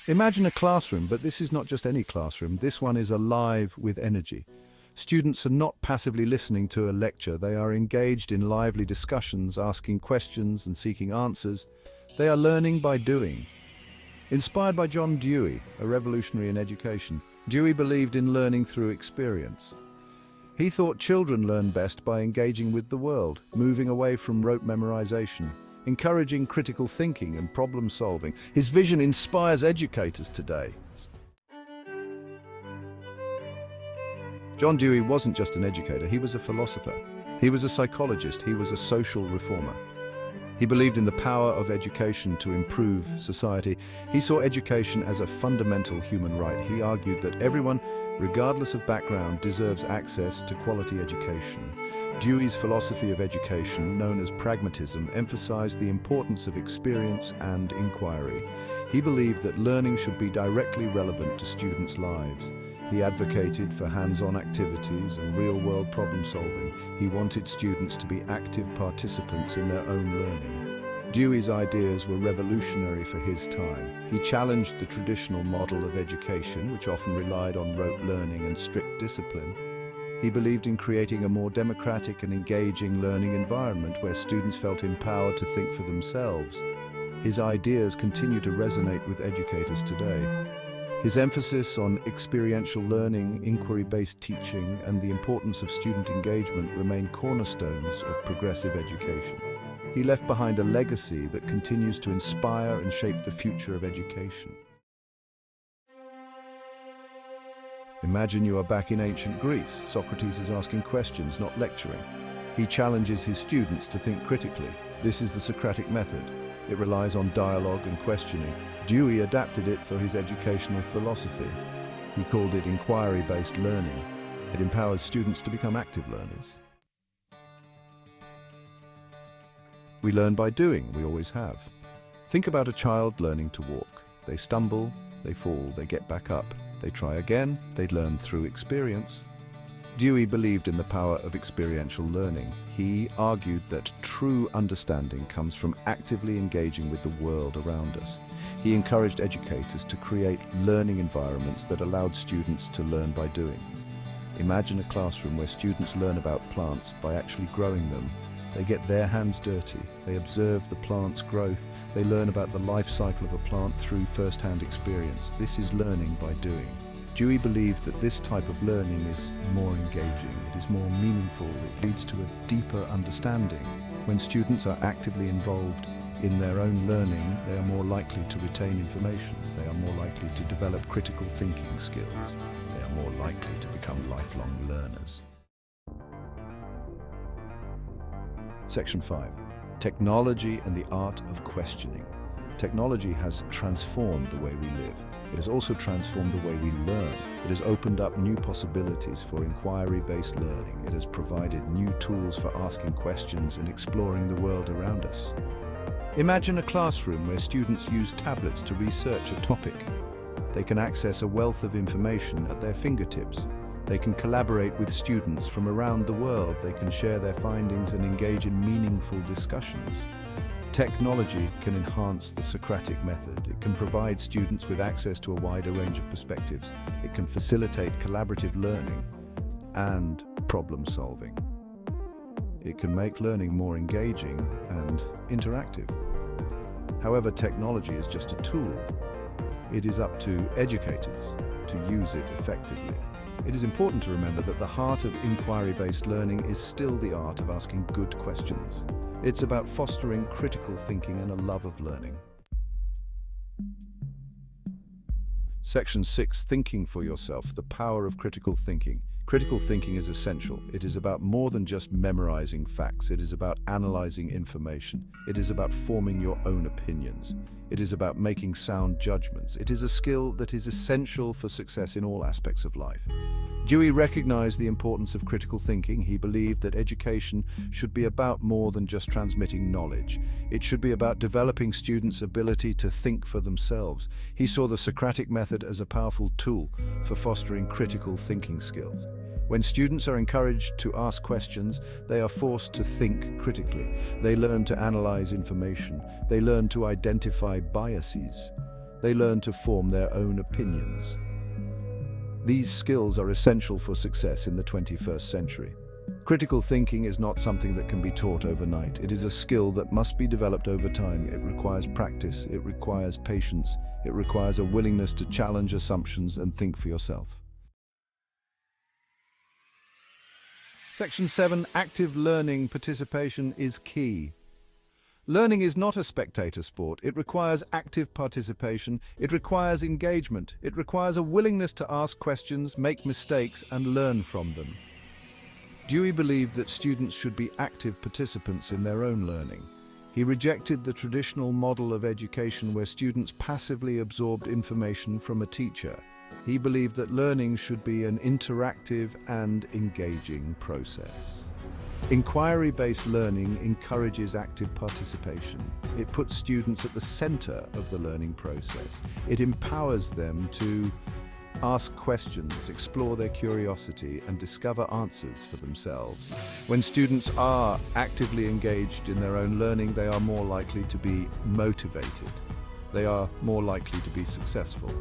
Imagine a classroom, but this is not just any classroom. This one is alive with energy. Students are not passively listening to a lecture. They are engaged in lively discussions, asking questions and seeking answers. They are learning by doing. Inspired by John Dewey, a revolutionary in education, Dewey believed in learning through experience. He thought children learn best by engaging with the world, moving away from rote memorization, encouraging critical thinking and problem solving. His vision inspires educators today. John Dewey wasn't just an educator, he was a philosopher. He was a psychologist, he was a social reformer. He believed in the power of education to improve society. He saw education as a fundamental human right. He argued that everyone, regardless of background, deserves access to quality education. Dewey's philosophy of education, known as pragmatism, emphasized the importance of experience and inquiry. He believed that learning should be directly relevant to students' lives. He advocated for hands-on activities and real-world problem-solving. He wanted students to be active participants in their own learning. Dewey's ideas were revolutionary for his time. He challenged the traditional model of education, which often relied on rote learning and strict discipline. He believed in creating a more democratic and engaging learning environment where students felt empowered to think for themselves. His ideas continue to resonate with educators today. His emphasis on experiential learning, inquiry-based teaching, and the importance of student engagement remain cornerstones of progressive education. He left behind a legacy that continues to inspire and shape the future of education. Imagine you are back in ancient Greece. Socrates is asking questions, not lecturing. He challenges his students to think critically. This is the Socratic Method. It relies on dialogue and questioning. Dewey adapted it for his educational philosophy. He called it inquiry-based learning. It empowers students to become active learners. We learn by doing, we always have. Think about a child learning to walk. They stumble, they fall, they get back up. They try again, they learn through experience. Dewey believed in the power of experiential learning. He argued that true understanding comes from actively engaging with the world around us. He encouraged educators to create learning environments that allowed students to learn by doing. Imagine a classroom where students learn about plants by actually growing them. They get their hands dirty, they observe the plant's growth, they learn about the life cycle of a plant through first-hand experience. This is learning by doing. Dewey believed that this type of learning is more engaging, it is more meaningful, it leads to a deeper understanding. When students are actively involved in their own learning, they are more likely to retain information, they are more likely to develop critical thinking skills, they are more likely to become lifelong learners. Section 5. Technology and the art of questioning. Technology has transformed the way we live. It has also transformed the way we learn. It has opened up new possibilities for inquiry-based learning. It has provided new tools for asking questions and exploring the world around us. Imagine a classroom where students use tablets to research a topic. They can access a wealth of information at their fingertips. They can collaborate with students from around the world. They can share their findings and engage in meaningful discussions. Technology can enhance the Socratic Method. It can provide students with access to a wider range of perspectives. It can facilitate collaborative learning and problem solving. It can make learning more engaging and interactive. However, technology is just a tool. It is up to educators to use it effectively. It is important to remember that the heart of inquiry-based learning is still the art of asking good questions. It's about fostering critical thinking and a love of learning. Section 6. Thinking for yourself, the power of critical thinking. Critical thinking is essential. It is about more than just memorizing facts. It is about analyzing information. It is about forming your own opinions. It is about making sound judgments. It is a skill that is essential for success in all aspects of life. Dewey recognized the importance of critical thinking. He believed that education should be about more than just transmitting knowledge. It should be about developing students' ability to think for themselves. He saw the Socratic Method as a powerful tool for fostering critical thinking skills. When students are encouraged to ask questions, they are forced to think critically. They learn to analyze information. They learn to identify biases. They learn to form their own opinions. These skills are essential for success in the 21st century. Critical thinking is not something that can be taught overnight. It is a skill that must be developed over time. It requires practice, it requires patience, it requires a willingness to challenge assumptions and think for yourself. Section 7. Active learning participation is key. Learning is not a spectator sport. It requires active participation. It requires engagement. It requires a willingness to ask questions, make mistakes, and learn from them. Dewey believed that students should be active participants in their own learning. He rejected the traditional model of education where students passively absorbed information from a teacher. He believed that learning should be an interactive and engaging process. Inquiry-based learning encourages active participation. It puts students at the center of the learning process. It empowers them to ask questions, explore their curiosity, and discover answers for themselves. When students are actively engaged in their own learning, they are more likely to be motivated. They are more likely to be successful.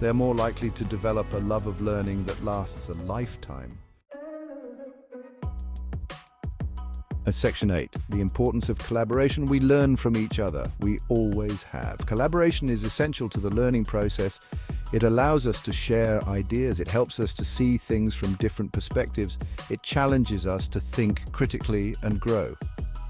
They're more likely to develop a love of learning that lasts a lifetime. Section 8. The importance of collaboration. We learn from each other. We always have. Collaboration is essential to the learning process. It allows us to share ideas. It helps us to see things from different perspectives. It challenges us to think critically and grow.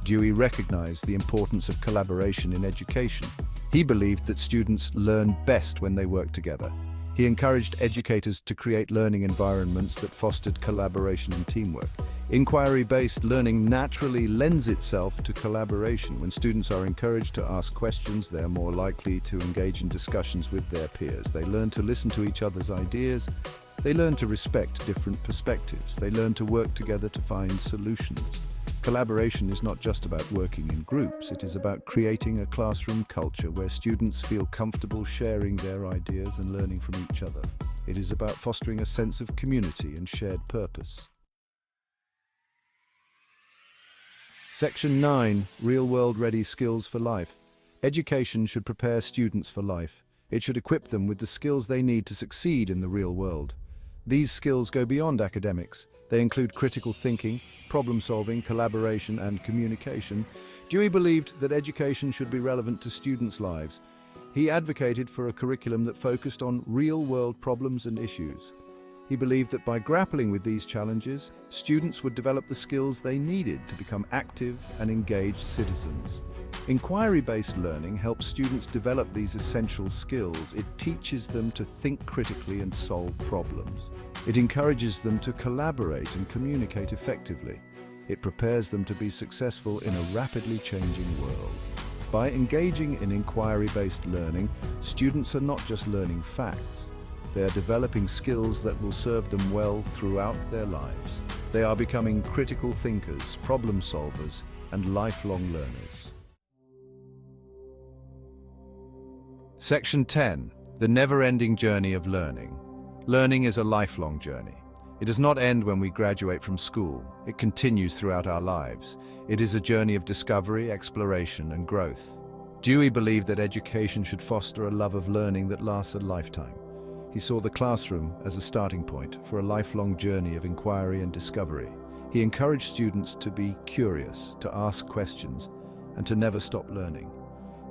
Dewey recognized the importance of collaboration in education. He believed that students learn best when they work together. He encouraged educators to create learning environments that fostered collaboration and teamwork. Inquiry-based learning naturally lends itself to collaboration. When students are encouraged to ask questions, they're more likely to engage in discussions with their peers. They learn to listen to each other's ideas. They learn to respect different perspectives. They learn to work together to find solutions. Collaboration is not just about working in groups. It is about creating a classroom culture where students feel comfortable sharing their ideas and learning from each other. It is about fostering a sense of community and shared purpose. Section 9. Real-world ready skills for life. Education should prepare students for life. It should equip them with the skills they need to succeed in the real world. These skills go beyond academics. They include critical thinking, problem-solving, collaboration, and communication. Dewey believed that education should be relevant to students' lives. He advocated for a curriculum that focused on real-world problems and issues. He believed that by grappling with these challenges, students would develop the skills they needed to become active and engaged citizens. Inquiry-based learning helps students develop these essential skills. It teaches them to think critically and solve problems. It encourages them to collaborate and communicate effectively. It prepares them to be successful in a rapidly changing world. By engaging in inquiry-based learning, students are not just learning facts. They are developing skills that will serve them well throughout their lives. They are becoming critical thinkers, problem solvers, and lifelong learners. Section 10. The never-ending journey of learning. Learning is a lifelong journey. It does not end when we graduate from school. It continues throughout our lives. It is a journey of discovery, exploration, and growth. Dewey believed that education should foster a love of learning that lasts a lifetime. He saw the classroom as a starting point for a lifelong journey of inquiry and discovery. He encouraged students to be curious, to ask questions, and to never stop learning.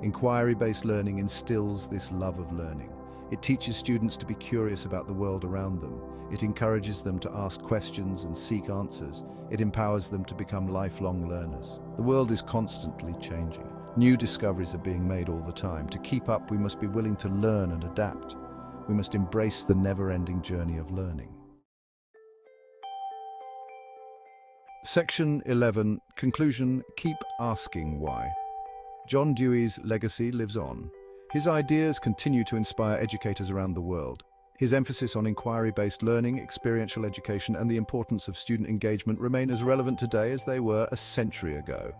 Inquiry-based learning instills this love of learning. It teaches students to be curious about the world around them. It encourages them to ask questions and seek answers. It empowers them to become lifelong learners. The world is constantly changing. New discoveries are being made all the time. To keep up, we must be willing to learn and adapt. We must embrace the never-ending journey of learning. Section 11. Conclusion. Keep asking why. John Dewey's legacy lives on. His ideas continue to inspire educators around the world. His emphasis on inquiry-based learning, experiential education, and the importance of student engagement remain as relevant today as they were a century ago.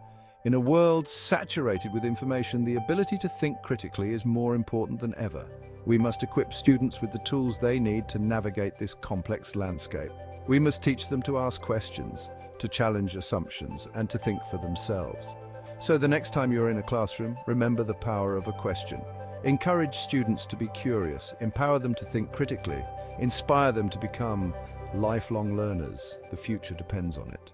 In a world saturated with information, the ability to think critically is more important than ever. We must equip students with the tools they need to navigate this complex landscape. We must teach them to ask questions, to challenge assumptions, and to think for themselves. So the next time you're in a classroom, remember the power of a question. Encourage students to be curious, empower them to think critically, inspire them to become lifelong learners. The future depends on it.